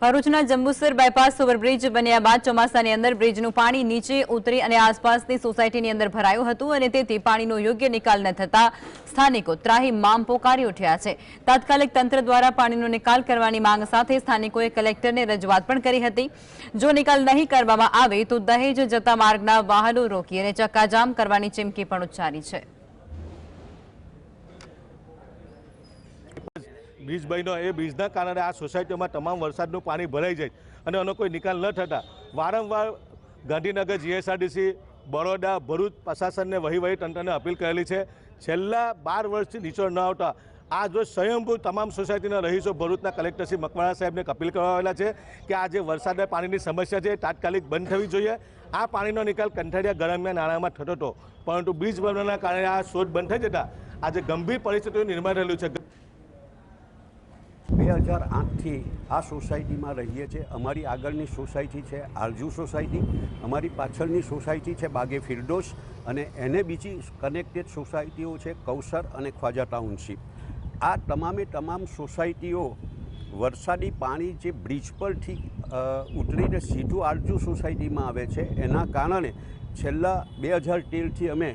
ભરૂચના Jambusar bypass overbridge બન્યા બાદ ચોમાસાની અંદર બ્રિજનું પાણી નીચે ઉતરી અને આસપાસની સોસાયટીની અંદર ભરાયું હતું અને તેથી પાણીનો યોગ્ય નિકાલ ન થતા સ્થાનિકો ત્રાહિમામ પોકારી ઉઠ્યા છે। તાત્કાલિક તંત્ર દ્વારા પાણીનો નિકાલ કરવાની માંગ સાથે સ્થાનિકોએ કલેક્ટરને રજૂઆત પણ કરી હતી। જો નિકાલ નહીં કરવામાં આવે તો દહેજ જતા માર્ગના વાહનો રોકી અને ચક્કાજામ કરવાની ચીમકી પણ ઉચ્ચારી છે। ब्रिज बन्यो ए ब्रिजना कारणे आ सोसायटी में तमाम वरसादनुं पाणी भराई जाए अने आनो कोई निकाल न थता वारंवार गांधीनगर जीएसआरटीसी बड़ोदा भरूच प्रशासन ने वहीवटी तंत्र ने अपील करेली है। छेल्ला 12 वर्षथी नीचो न आवता आ जो स्वयंभू तमाम सोसायटीना रहीशो भरूचना कलेक्टर श्री मकवाणा साहेब ने अपील करवा आवेला छे कि आ जे वरसादना पाणीनी समस्या है तात्कालिक बंध थवी जोईए। आ पाणीनो निकाल कंठारिया गरमिया नाळामां थतो हतो परंतु ब्रिज बनवाना कारणे आ स्रोत बंध थई जता आज गंभीर परिस्थितिनुं निर्माण थयेलुं छे। 2008 आ सोसायटी में रहीए छे। अमारी आगळनी सोसायटी है आरजू सोसायटी, अमारी पाछळनी सोसायटी है बागे फिरदोस अने एने बीजी कनेक्टेड सोसायटीओ है कौसर अने ख्वाजा टाउनशीप। आ तमामे तमाम सोसायटीओ वरसादी पाणी जे ब्रिज परथी उतरीने सीधुं आरजू सोसायटी में आवे छे एना कारणे छेल्ला 2013 थी अमे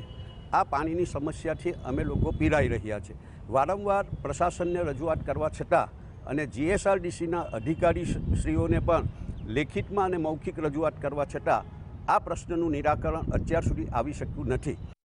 आ पाणीनी समस्याथी अमे लोको पीड़ाई रह्या छे। वारंवार प्रशासन ने रजूआत करवा छतां અને જીએસઆરટીસીના અધિકારીશ્રીઓને પણ લેખિતમાં અને મૌખિક રજૂઆત કરવા છતાં આ પ્રશ્નનું નિરાકરણ અત્યાર સુધી આવી શક્યું નથી।